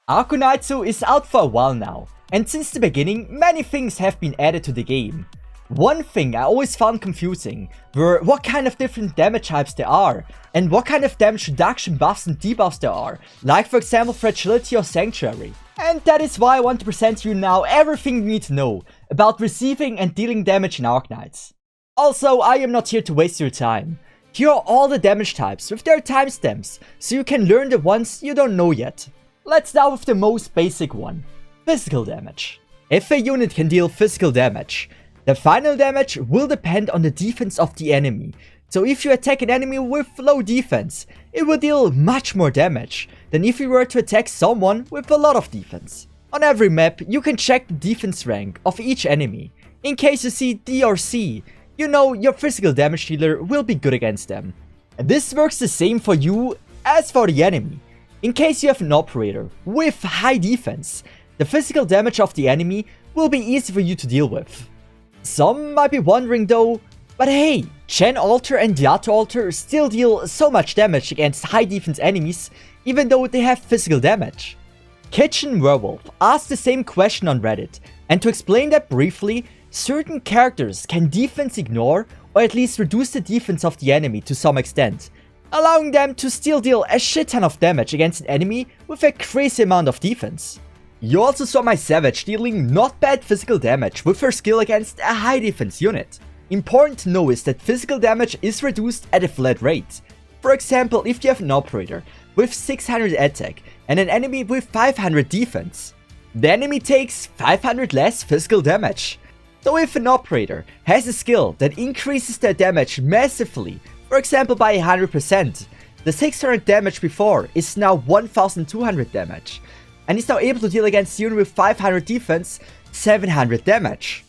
Arknights is out for a while now, and since the beginning, many things have been added to the game. One thing I always found confusing were what kind of different damage types there are, and what kind of damage reduction buffs and debuffs there are, like for example Fragility or Sanctuary. And that is why I want to present to you now everything you need to know about receiving and dealing damage in Arknights. Also, I am not here to waste your time. Here are all the damage types with their timestamps, so you can learn the ones you don't know yet. Let's start with the most basic one, physical damage. If a unit can deal physical damage, the final damage will depend on the defense of the enemy. So if you attack an enemy with low defense, it will deal much more damage than if you were to attack someone with a lot of defense. On every map, you can check the defense rank of each enemy. In case you see D or C, you know your physical damage dealer will be good against them. And this works the same for you as for the enemy. In case you have an operator with high defense, the physical damage of the enemy will be easy for you to deal with. Some might be wondering though, but hey, Gen Alter and Yato Alter still deal so much damage against high defense enemies even though they have physical damage. Kitchen Werewolf asked the same question on Reddit, and to explain that briefly, certain characters can defense ignore or at least reduce the defense of the enemy to some extent, allowing them to still deal a shit ton of damage against an enemy with a crazy amount of defense. You also saw my Savage dealing not bad physical damage with her skill against a high defense unit. Important to know is that physical damage is reduced at a flat rate. For example, if you have an operator with 600 attack and an enemy with 500 defense, the enemy takes 500 less physical damage. So if an operator has a skill that increases their damage massively, for example by 100%, the 600 damage before is now 1200 damage, and is now able to deal against the unit with 500 defense 700 damage.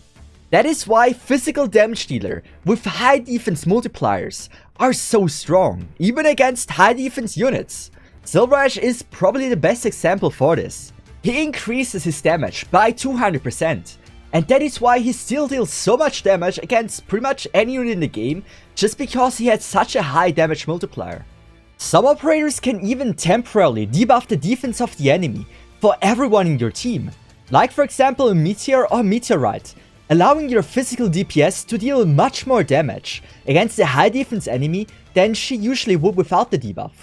That is why physical damage dealer with high defense multipliers are so strong, even against high defense units. Silverash is probably the best example for this. He increases his damage by 200%, and that is why he still deals so much damage against pretty much any unit in the game, just because he had such a high damage multiplier. Some operators can even temporarily debuff the defense of the enemy for everyone in your team, like for example a Meteor or Meteorite, allowing your physical DPS to deal much more damage against a high defense enemy than she usually would without the debuff.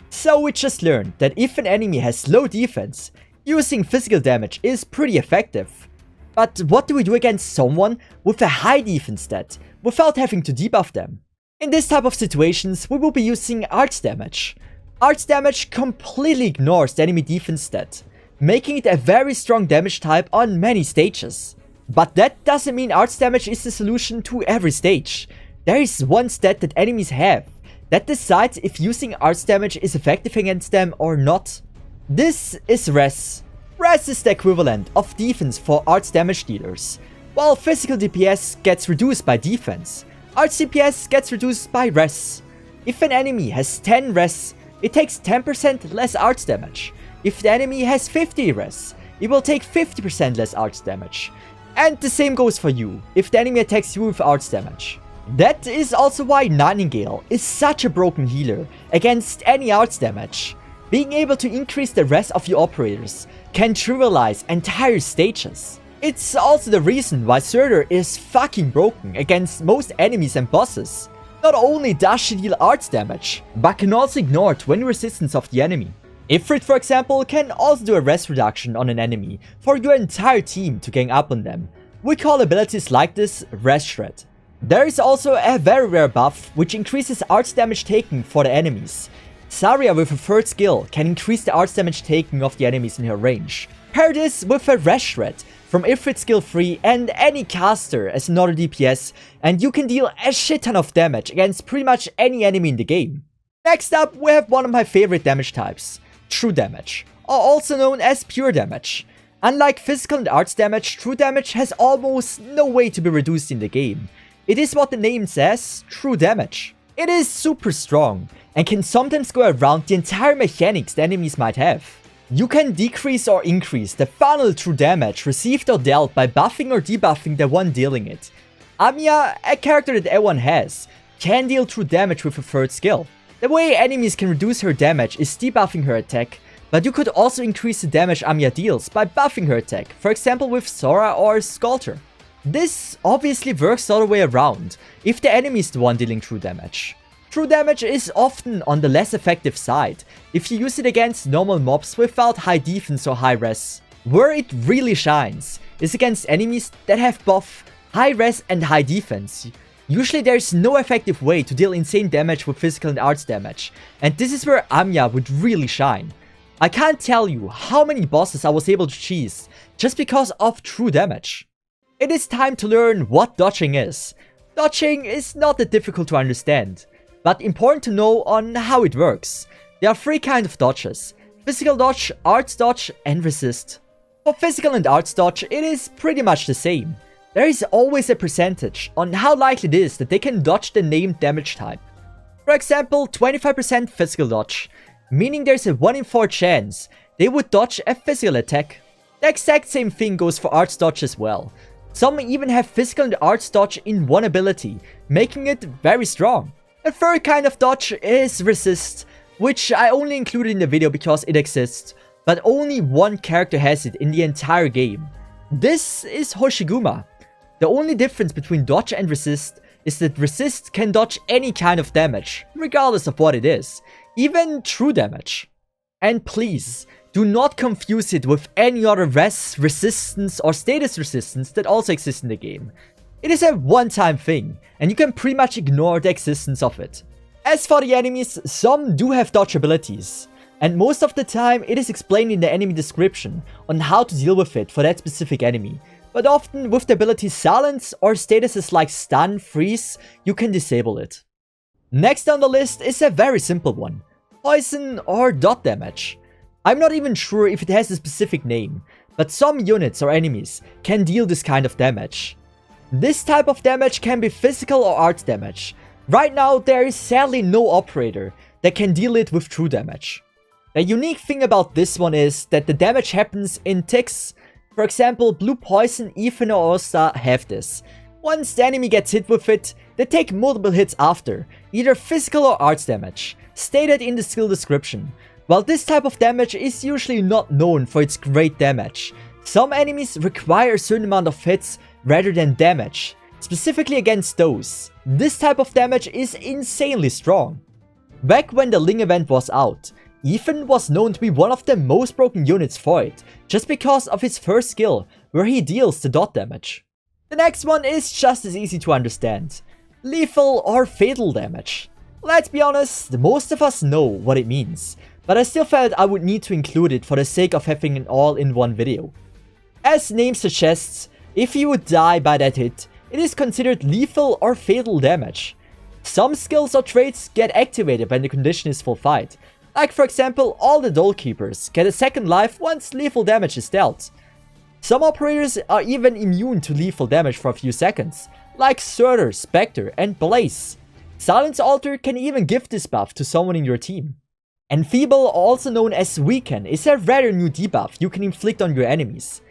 So we just learned that if an enemy has low defense, using physical damage is pretty effective. But what do we do against someone with a high defense stat without having to debuff them? In this type of situations, we will be using Arts Damage. Arts Damage completely ignores the enemy defense stat, making it a very strong damage type on many stages. But that doesn't mean Arts Damage is the solution to every stage. There is one stat that enemies have that decides if using Arts Damage is effective against them or not. This is Res. Res is the equivalent of defense for Arts Damage dealers. While physical DPS gets reduced by defense, Arts DPS gets reduced by Res. If an enemy has 10 Res, it takes 10% less Arts Damage. If the enemy has 50 Res, it will take 50% less Arts Damage. And the same goes for you, if the enemy attacks you with Arts Damage. That is also why Nightingale is such a broken healer against any Arts Damage. Being able to increase the rest of your operators can trivialize entire stages. It's also the reason why Surtur is fucking broken against most enemies and bosses. Not only does she deal Arts Damage, but can also ignore 20 resistance of the enemy. Ifrit, for example, can also do a rest reduction on an enemy for your entire team to gang up on them. We call abilities like this Rest Shred. There is also a very rare buff which increases Arts damage taken for the enemies. Zarya with a third skill can increase the Arts damage taken of the enemies in her range. Pair this with a Rest Shred from Ifrit skill 3 and any caster as another DPS, and you can deal a shit ton of damage against pretty much any enemy in the game. Next up, we have one of my favorite damage types. True Damage, or also known as Pure Damage. Unlike physical and arts damage, True Damage has almost no way to be reduced in the game. It is what the name says, True Damage. It is super strong, and can sometimes go around the entire mechanics the enemies might have. You can decrease or increase the final True Damage received or dealt by buffing or debuffing the one dealing it. Amiya, a character that everyone has, can deal True Damage with a third skill. The way enemies can reduce her damage is debuffing her attack, But you could also increase the damage Amiya deals by buffing her attack, for example with Sora or Sculptor. This obviously works the other way around, if the enemy is the one dealing true damage. True damage is often on the less effective side, if you use it against normal mobs without high defense or high res. Where it really shines is against enemies that have both high res and high defense. Usually there is no effective way to deal insane damage with physical and arts damage, and this is where Amiya would really shine. I can't tell you how many bosses I was able to cheese just because of true damage. It is time to learn what dodging is. Dodging is not that difficult to understand, but important to know on how it works. There are 3 kinds of dodges: physical dodge, arts dodge, and resist. For physical and arts dodge, it is pretty much the same. There is always a percentage on how likely it is that they can dodge the named damage type. For example, 25% physical dodge, meaning there's a 1 in 4 chance they would dodge a physical attack. The exact same thing goes for arts dodge as well. Some even have physical and arts dodge in one ability, making it very strong. A third kind of dodge is resist, which I only included in the video because it exists, but only one character has it in the entire game. This is Hoshiguma. The only difference between dodge and resist is that resist can dodge any kind of damage, regardless of what it is, even true damage. And please, do not confuse it with any other res, resistance or status resistance that also exists in the game. It is a one-time thing, and you can pretty much ignore the existence of it. As for the enemies, some do have dodge abilities, and most of the time it is explained in the enemy description on how to deal with it for that specific enemy. But often with the ability Silence or statuses like Stun, Freeze, you can disable it. Next on the list is a very simple one: Poison or Dot Damage. I'm not even sure if it has a specific name, but some units or enemies can deal this kind of damage. This type of damage can be physical or art damage. Right now there is sadly no operator that can deal it with true damage. The unique thing about this one is that the damage happens in ticks. For example, Blue Poison, Ethan or Osta have this. Once the enemy gets hit with it, they take multiple hits after, either physical or arts damage, stated in the skill description. While this type of damage is usually not known for its great damage, some enemies require a certain amount of hits rather than damage. Specifically against those, this type of damage is insanely strong. Back when the Ling event was out, Ethan was known to be one of the most broken units for it, just because of his first skill, where he deals the dot damage. The next one is just as easy to understand: lethal or fatal damage. Let's be honest, most of us know what it means, but I still felt I would need to include it for the sake of having an all-in-one video. As the name suggests, if you would die by that hit, it is considered lethal or fatal damage. Some skills or traits get activated when the condition is fulfilled, like for example all the Doll Keepers get a second life once lethal damage is dealt. Some operators are even immune to lethal damage for a few seconds, like Surtur, Spectre and Blaze. Silence Altar can even give this buff to someone in your team. Enfeeble, also known as Weaken, is a rather new debuff you can inflict on your enemies.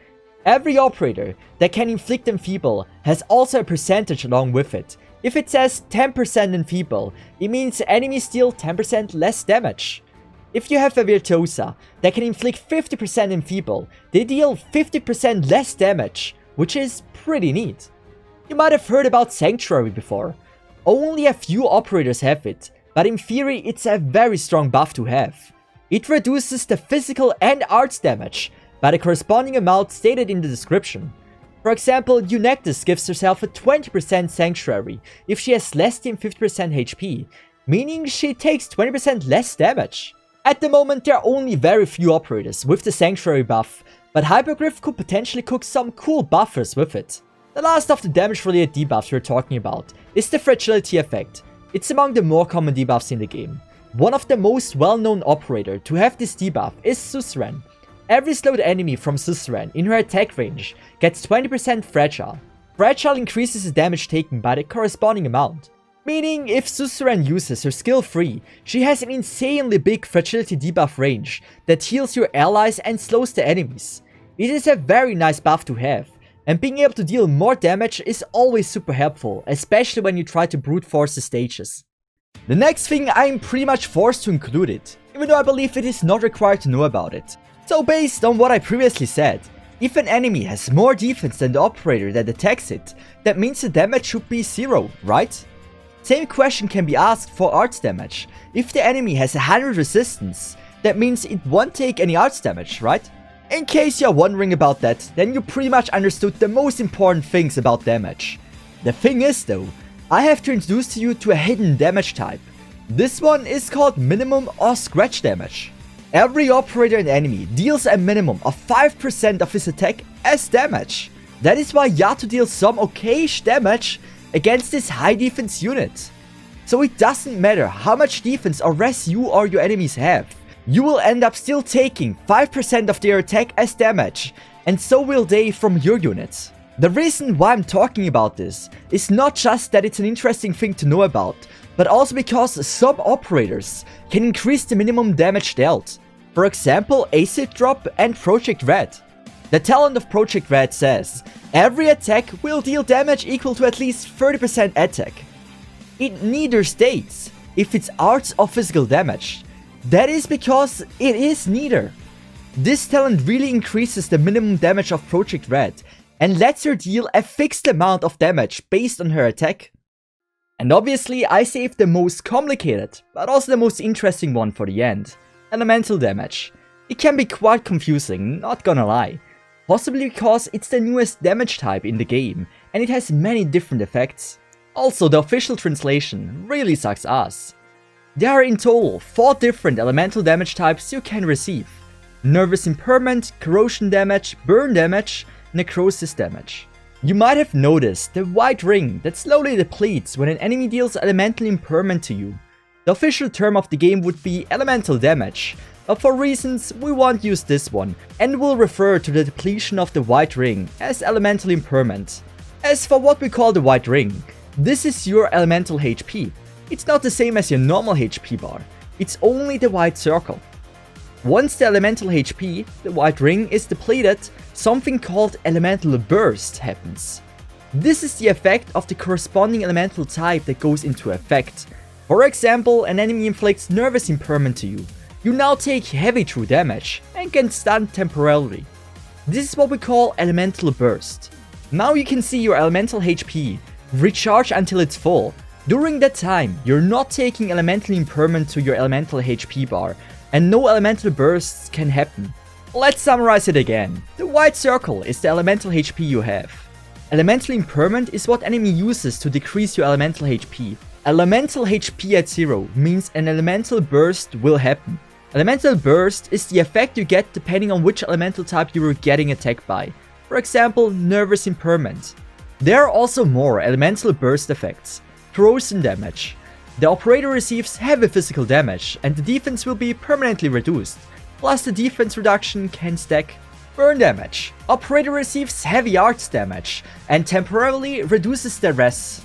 Every operator that can inflict Enfeeble has also a percentage along with it. If it says 10% Enfeeble, it means enemies deal 10% less damage. If you have a Virtuosa that can inflict 50% Enfeeble, they deal 50% less damage, which is pretty neat. You might have heard about Sanctuary before. Only a few operators have it, but in theory it's a very strong buff to have. It reduces the physical and arts damage by the corresponding amount stated in the description. For example, Eunectus gives herself a 20% Sanctuary if she has less than 50% HP, meaning she takes 20% less damage. At the moment there are only very few operators with the Sanctuary buff, but Hypergriff could potentially cook some cool buffers with it. The last of the damage related debuffs we're talking about is the Fragility effect. It's among the more common debuffs in the game. One of the most well-known operator to have this debuff is Suzerain. Every slowed enemy from Suzerain in her attack range gets 20% Fragile. Fragile increases the damage taken by the corresponding amount. Meaning, if Suzerain uses her skill free, she has an insanely big Fragility debuff range that heals your allies and slows the enemies. It is a very nice buff to have, and being able to deal more damage is always super helpful, especially when you try to brute force the stages. The next thing I'm pretty much forced to include it. even though I believe it is not required to know about it. So based on what I previously said, if an enemy has more defense than the operator that attacks it, that means the damage should be 0, right? Same question can be asked for arts damage. If the enemy has 100 resistance, that means it won't take any arts damage, right? In case you're wondering about that, then you pretty much understood the most important things about damage. The thing is though, I have to introduce you to a hidden damage type. This one is called minimum or scratch damage. Every operator and enemy deals a minimum of 5% of his attack as damage. That is why you have to deal some okayish damage against this high defense unit. So it doesn't matter how much defense or res you or your enemies have, you will end up still taking 5% of their attack as damage, and so will they from your unit. The reason why I'm talking about this is not just that it's an interesting thing to know about, but also because some operators can increase the minimum damage dealt. For example, Acid Drop and Project Red. The talent of Project Red says, every attack will deal damage equal to at least 30% attack. It neither states if it's arts or physical damage. That is because it is neither. This talent really increases the minimum damage of Project Red and lets her deal a fixed amount of damage based on her attack. And obviously I saved the most complicated, but also the most interesting one for the end. Elemental damage. It can be quite confusing, not gonna lie. Possibly because it's the newest damage type in the game, and it has many different effects. Also, the official translation really sucks ass. There are in total 4 different elemental damage types you can receive. Nervous impairment, corrosion damage, burn damage, necrosis damage. You might have noticed the white ring that slowly depletes when an enemy deals elemental impairment to you. The official term of the game would be elemental damage, but for reasons we won't use this one, and will refer to the depletion of the white ring as elemental impairment. As for what we call the white ring, this is your elemental HP. It's not the same as your normal HP bar, it's only the white circle. Once the elemental HP, the white ring, is depleted, something called elemental burst happens. This is the effect of the corresponding elemental type that goes into effect. For example, an enemy inflicts nervous impairment to you. You now take heavy true damage and get stunned temporarily. This is what we call elemental burst. Now you can see your elemental HP recharge until it's full. During that time, you're not taking elemental impairment to your elemental HP bar, and no elemental bursts can happen. Let's summarize it again. The white circle is the elemental HP you have. Elemental impairment is what enemy uses to decrease your elemental HP. Elemental HP at 0 means an elemental burst will happen. Elemental burst is the effect you get depending on which elemental type you were getting attacked by. For example, nervous impairment. There are also more elemental burst effects. Corrosion damage. The operator receives heavy physical damage and the defense will be permanently reduced. Plus the defense reduction can stack. Burn damage. Operator receives heavy arts damage and temporarily reduces their res.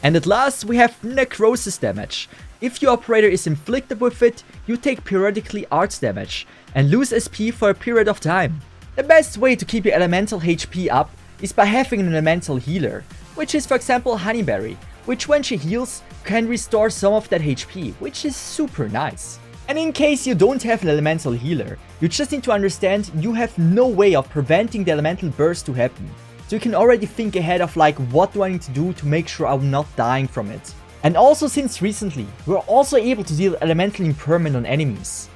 And at last we have necrosis damage. If your operator is inflicted with it, you take periodically arts damage and lose SP for a period of time. The best way to keep your elemental HP up is by having an elemental healer, which is for example Honeyberry, which when she heals can restore some of that HP, which is super nice. And in case you don't have an elemental healer, you just need to understand you have no way of preventing the elemental burst to happen. So you can already think ahead of like, what do I need to do to make sure I'm not dying from it. And also since recently, we're also able to deal elemental impairment on enemies.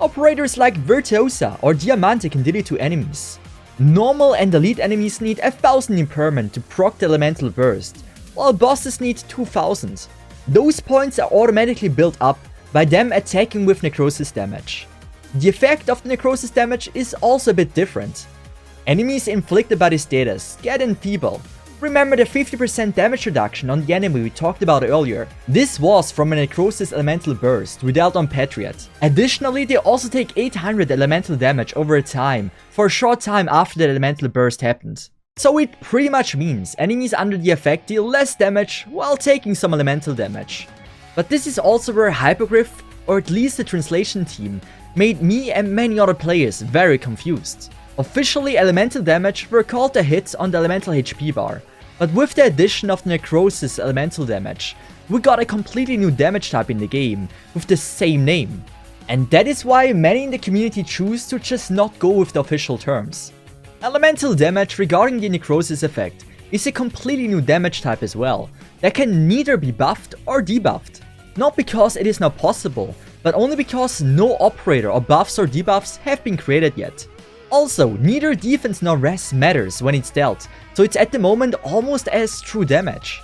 Operators like Virtuosa or Diamante can deal it to enemies. Normal and elite enemies need 1000 impairment to proc the elemental burst, while bosses need 2000. Those points are automatically built up by them attacking with necrosis damage. The effect of the necrosis damage is also a bit different. Enemies inflicted by this status get Enfeeble. Remember the 50% damage reduction on the enemy we talked about earlier? This was from a necrosis elemental burst we dealt on Patriot. Additionally, they also take 800 elemental damage over time for a short time after the elemental burst happened. So it pretty much means enemies under the effect deal less damage while taking some elemental damage. But this is also where Hypogryph, or at least the translation team, made me and many other players very confused. Officially, elemental damage were called the hits on the elemental HP bar, but with the addition of necrosis elemental damage, we got a completely new damage type in the game with the same name. And that is why many in the community choose to just not go with the official terms. Elemental damage regarding the necrosis effect is a completely new damage type as well, that can neither be buffed or debuffed. Not because it is not possible, but only because no operator or buffs or debuffs have been created yet. Also, neither defense nor res matters when it's dealt, so it's at the moment almost as true damage.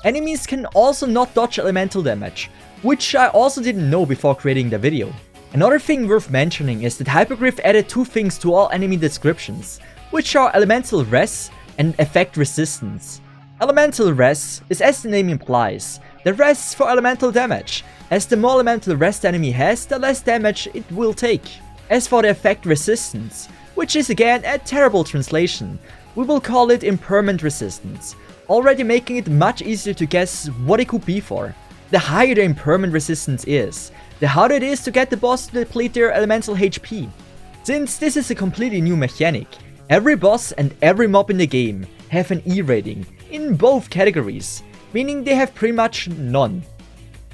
Enemies can also not dodge elemental damage, which I also didn't know before creating the video. Another thing worth mentioning is that Hyperglyph added two things to all enemy descriptions, which are elemental res and effect resistance. Elemental res is, as the name implies, the res for elemental damage, as the more elemental res the enemy has, the less damage it will take. As for the effect resistance, which is again a terrible translation, we will call it impermanent resistance, already making it much easier to guess what it could be for. The higher the impermanent resistance is, the harder it is to get the boss to deplete their elemental HP. Since this is a completely new mechanic, every boss and every mob in the game have an E rating in both categories, meaning they have pretty much none.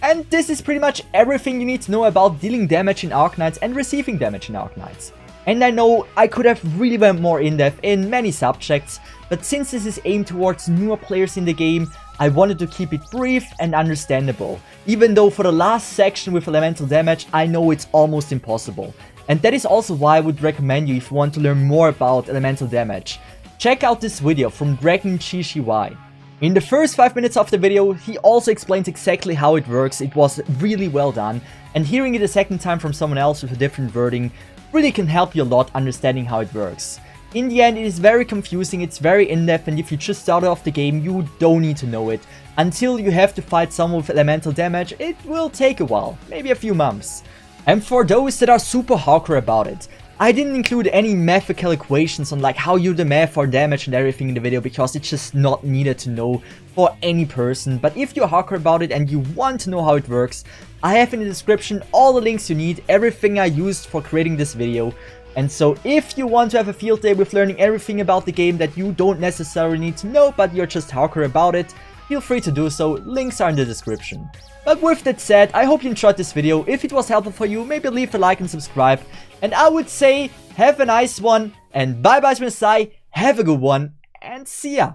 And this is pretty much everything you need to know about dealing damage in Arknights and receiving damage in Arknights. And I know I could have really went more in depth in many subjects, but since this is aimed towards newer players in the game, I wanted to keep it brief and understandable, even though for the last section with elemental damage I know it's almost impossible. And that is also why I would recommend you if you want to learn more about elemental damage. Check out this video from DragonGGY. In the first 5 minutes of the video, he also explains exactly how it works. It was really well done, and hearing it a second time from someone else with a different wording really can help you a lot understanding how it works. In the end, it is very confusing, it's very in-depth, and if you just started off the game, you don't need to know it. Until you have to fight someone with elemental damage, it will take a while, maybe a few months. And for those that are super hardcore about it, I didn't include any mathematical equations on like how you do the math for damage and everything in the video because it's just not needed to know for any person. But if you're hardcore about it and you want to know how it works, I have in the description all the links you need, everything I used for creating this video. And so if you want to have a field day with learning everything about the game that you don't necessarily need to know but you're just hardcore about it, feel free to do so, links are in the description. But with that said, I hope you enjoyed this video. If it was helpful for you, maybe leave a like and subscribe. And I would say, have a nice one, and bye bye from Sai, have a good one, and see ya!